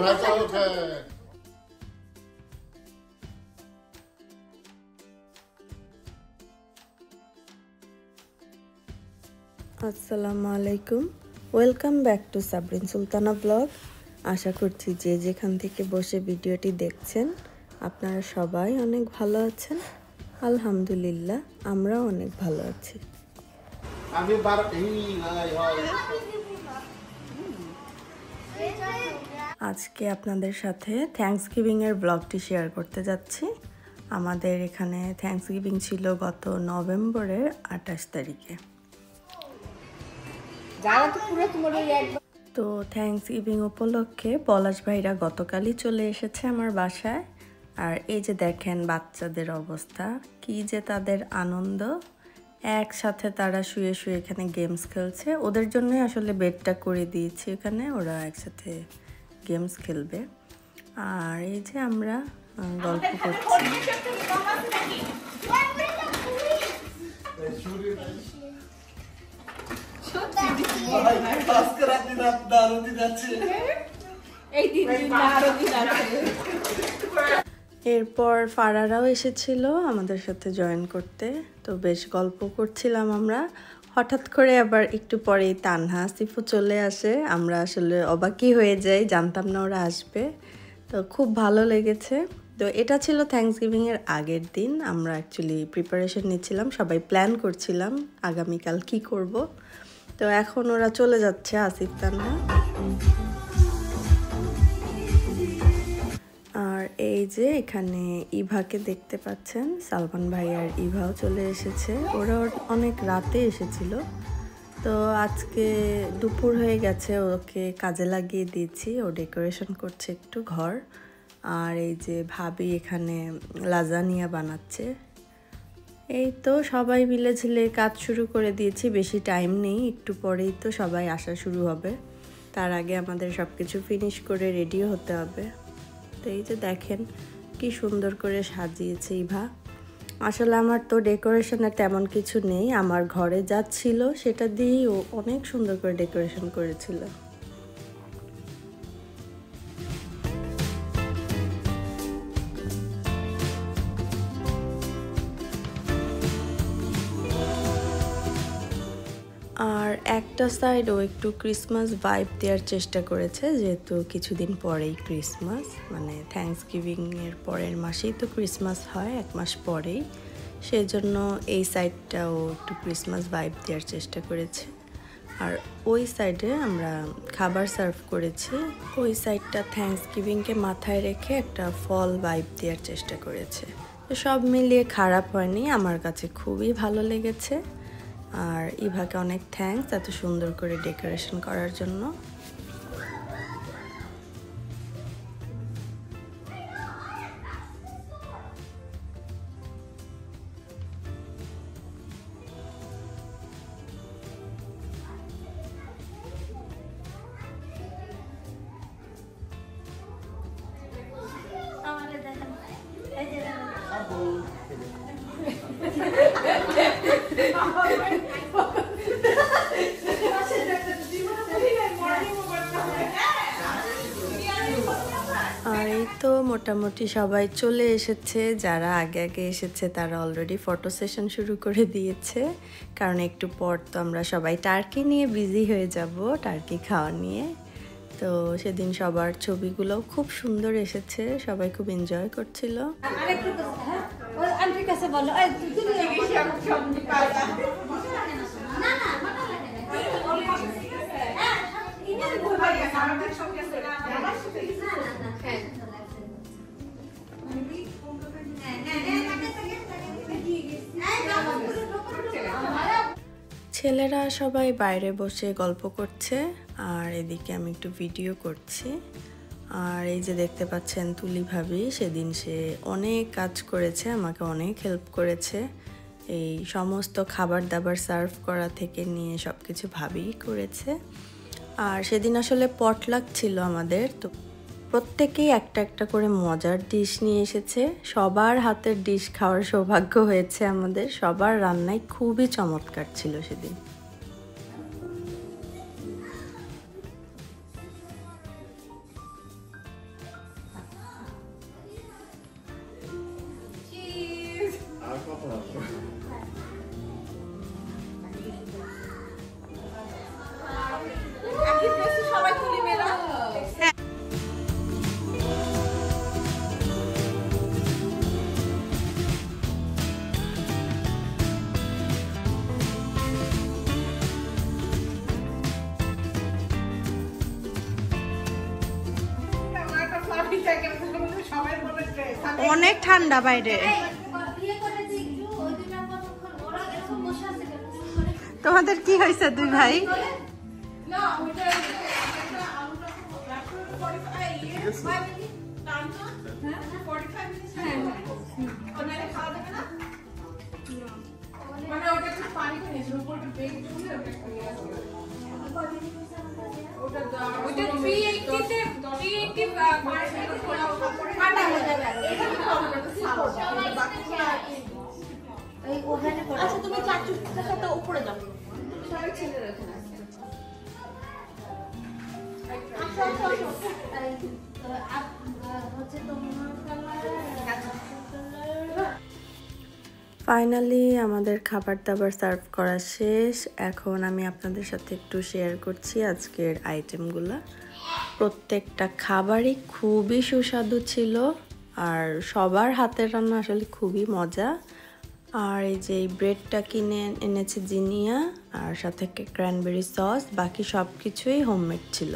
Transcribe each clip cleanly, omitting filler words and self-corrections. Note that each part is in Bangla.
আসসালামু আলাইকুম, welcome back to Sabrin Sultana blog. আশা করছি যে যেখান থেকে বসে ভিডিওটি দেখছেন আপনারা সবাই অনেক ভালো আছেন। আলহামদুলিল্লাহ, আমরাও অনেক ভালো আছি। আজকে আপনাদের সাথে থ্যাঙ্কসগিভিংয়ের ব্লগটি শেয়ার করতে যাচ্ছি। আমাদের এখানে থ্যাঙ্কসগিভিং ছিল গত নভেম্বরের 28 তারিখে। তো থ্যাঙ্কসগিভিং উপলক্ষে পলাশ ভাইরা গতকালই চলে এসেছে আমার বাসায়। আর এই যে দেখেন বাচ্চাদের অবস্থা, কি যে তাদের আনন্দ। একসাথে তারা শুয়ে শুয়ে এখানে গেমস খেলছে। ওদের জন্যই আসলে বেডটা করে দিয়েছি এখানে, ওরা একসাথে গেমস খেলবে। আর এই যে আমরা গল্প করছি। এরপর ফারারাও এসেছিল আমাদের সাথে জয়েন করতে। তো বেশ গল্প করছিলাম আমরা। হঠাৎ করে আবার একটু পরেই তানহা সিফু চলে আসে। আমরা আসলে অবাকই হয়ে যাই, জানতাম না ওরা আসবে। তো খুব ভালো লেগেছে। তো এটা ছিল থ্যাঙ্কসগিভিংয়ের আগের দিন। আমরা অ্যাকচুয়ালি প্রিপারেশন নিচ্ছিলাম, সবাই প্ল্যান করছিলাম আগামীকাল কি করব। তো এখন ওরা চলে যাচ্ছে, আসিফ তানহা। আর এই যে এখানে ইভাকে দেখতে পাচ্ছেন, সালমান ভাই আর ইভাও চলে এসেছে। ওরা অনেক রাতে এসেছিল। তো আজকে দুপুর হয়ে গেছে, ওকে কাজে লাগিয়ে দিয়েছি। ও ডেকোরেশন করছে একটু ঘর। আর এই যে ভাবি এখানে লাজানিয়া বানাচ্ছে। এই তো সবাই মিলে ঝিলে কাজ শুরু করে দিয়েছি, বেশি টাইম নেই, একটু পরেই তো সবাই আসা শুরু হবে। তার আগে আমাদের সব কিছু ফিনিশ করে রেডিও হতে হবে। তো এই যে দেখেন কি সুন্দর করে সাজিয়েছে ইভা। আসলে আমার তো ডেকোরেশনের তেমন কিছু নেই, আমার ঘরে যা ছিল সেটা দিয়েই ও অনেক সুন্দর করে ডেকোরেশন করেছিল। আর একটা সাইড ও একটু ক্রিসমাস ভাইব দেওয়ার চেষ্টা করেছে, যেহেতু কিছুদিন পরেই ক্রিসমাস, মানে থ্যাঙ্কসগিভিংয়ের পরের মাসেই তো ক্রিসমাস হয়, এক মাস পরেই। সেই জন্য এই সাইডটাও একটু ক্রিসমাস ভাইব দেওয়ার চেষ্টা করেছে। আর ওই সাইডে আমরা খাবার সার্ভ করেছি। ওই সাইডটা থ্যাঙ্কসগিভিংকে মাথায় রেখে একটা ফল ভাইব দেওয়ার চেষ্টা করেছে। তো সব মিলিয়ে খারাপ হয়নি, আমার কাছে খুবই ভালো লেগেছে। আর ইভাকে অনেক থ্যাঙ্কস এত সুন্দর করে ডেকোরেশন করার জন্য। আর এই তো মোটামুটি সবাই চলে এসেছে। যারা আগে আগে এসেছে তারা অলরেডি ফটো সেশন শুরু করে দিয়েছে, কারণ একটু পর তো আমরা সবাই টার্কি নিয়ে বিজি হয়ে যাব, টার্কি খাওয়া নিয়ে। তো সেদিন সবার ছবিগুলো খুব সুন্দর এসেছে, সবাই খুব এনজয় করছিল। ছেলেরা সবাই বাইরে বসে গল্প করছে, আর এদিকে আমি একটু ভিডিও করছি। আর এই যে দেখতে পাচ্ছেন তুলি ভাবি, সেদিন সে অনেক কাজ করেছে, আমাকে অনেক হেল্প করেছে। এই সমস্ত খাবার দাবার সার্ভ করা থেকে নিয়ে সব কিছু ভাবিই করেছে। আর সেদিন আসলে পটলাক ছিল আমাদের, তো প্রত্যেকেই একটা একটা করে মজার ডিশ নিয়ে এসেছে। সবার হাতের ডিশ খাওয়ার সৌভাগ্য হয়েছে আমাদের, সবার রান্নাই খুবই চমৎকার ছিল সেদিন। অনেক ঠান্ডা বাইরে। তোমাদের কি হয়েছে দুই ভাই? আচ্ছা তুমি চারটার সাথে উপরে যাও, সবাই ছেলেরা এখানে আছে। ফাইনালি আমাদের খাবার দাবার সার্ভ করা শেষ। এখন আমি আপনাদের সাথে একটু শেয়ার করছি আজকের আইটেমগুলো। প্রত্যেকটা খাবারই খুবই সুস্বাদু ছিল, আর সবার হাতের রান্না আসলে খুবই মজা। আর এই যে ব্রেডটা কিনে এনেছে জিনিয়া, আর সাথে ক্র্যানবেরি সস, বাকি সব কিছুই হোমমেড ছিল।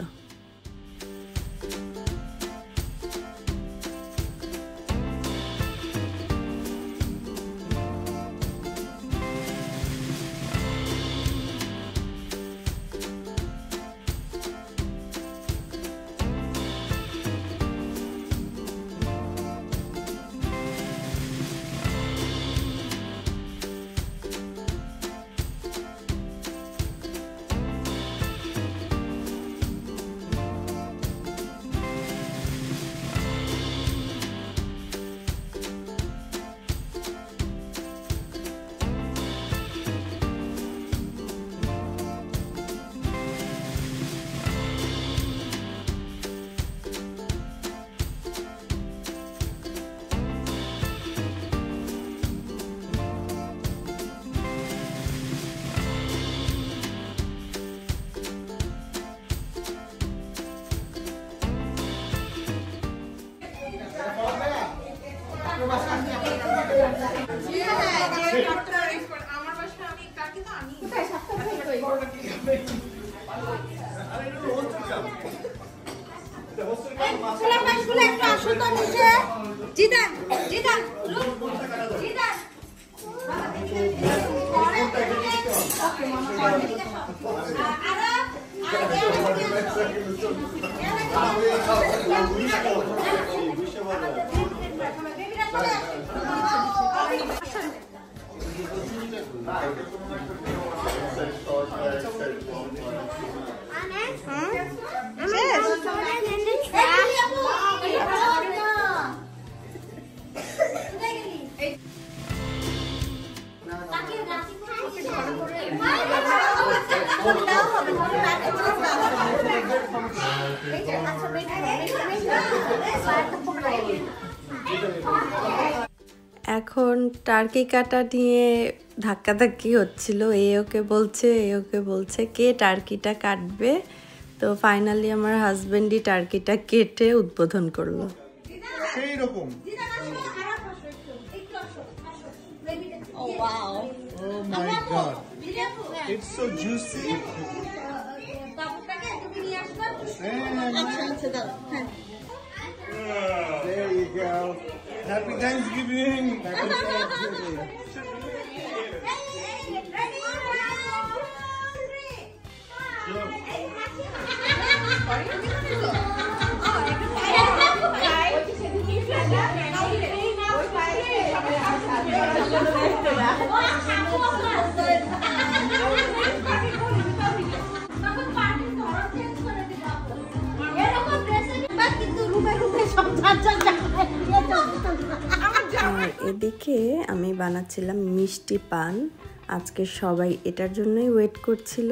এখন টার্কি কাটা নিয়ে ধাক্কাধাক্কি হচ্ছিল, এ ওকে বলছে কে টার্কিটা কাটবে। তো ফাইনালি আমার হাজবেন্ডই টার্কিটা কেটে উদ্বোধন করলো। সেই রকম। Oh wow. Oh my god. It's so juicy. There you go. Happy Thanksgiving. Happy Thanksgiving. আর এদিকে আমি বানাচ্ছিলাম মিষ্টি পান। আজকে সবাই এটার জন্যই ওয়েট করছিল।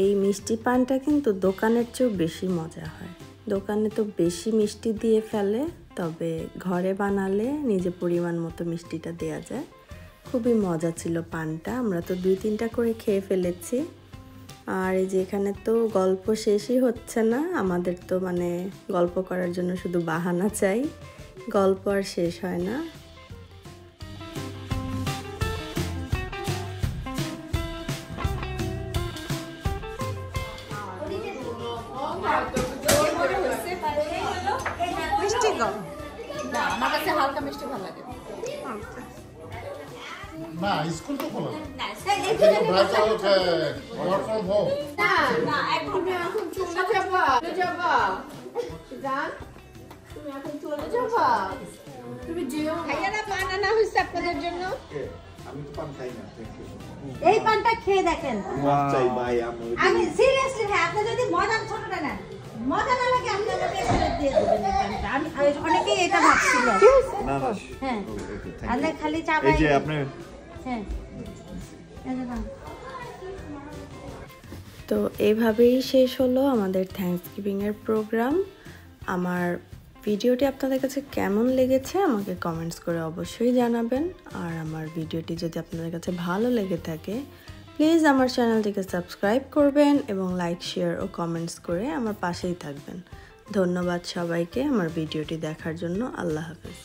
এই মিষ্টি পানটা কিন্তু দোকানের চেয়েও বেশি মজা হয়। দোকানে তো বেশি মিষ্টি দিয়ে ফেলে, তবে ঘরে বানালে নিজে পরিমাণ মতো মিষ্টিটা দেয়া যায়। খুবই মজা ছিল পানটা। আমরা তো 2-3টা করে খেয়ে ফেলেছি। আর এই যে এখানে তো গল্প শেষই হচ্ছে না। আমাদের তো মানে গল্প করার জন্য শুধু বাহানা চাই, গল্প আর শেষ হয় না। মিষ্টি গো আমার কাছে হালকা মিষ্টি ভালো লাগে। না স্কুল তো খোলা না, এই যে ওয়ার্ক ফ্রম হোম না এখন চলে যাবা জান, তুমি এখন চলে যাবা, তুমি যেও ভাইয়ারা পান আনা হইছে আপনাদের জন্য। আমি তো পান খাই না এই পানটা খেয়ে দেখেন। চাই ভাই আমি আমি সিরিয়াসলি ভাই, আপনি যদি মজা ছোটটা নেন, মজা না লাগে আপনি আমাকে ফেরত দিয়ে দেবেন এই পানটা। আমি অনেকেই এটা ভাবছিল। না না হ্যাঁ, আপনি খালি চা এই যে আপনি হ্যাঁ, এই যে পান। তো এইভাবেই শেষ হলো আমাদের থ্যাঙ্কসগিভিংয়ের প্রোগ্রাম। আমার ভিডিওটি আপনাদের কাছে কেমন লেগেছে আমাকে কমেন্টস করে অবশ্যই জানাবেন। আর আমার ভিডিওটি যদি আপনাদের কাছে ভালো লেগে থাকে প্লিজ আমার চ্যানেলটিকে সাবস্ক্রাইব করবেন এবং লাইক, শেয়ার ও কমেন্টস করে আমার পাশেই থাকবেন। ধন্যবাদ সবাইকে আমার ভিডিওটি দেখার জন্য। আল্লাহ হাফেজ।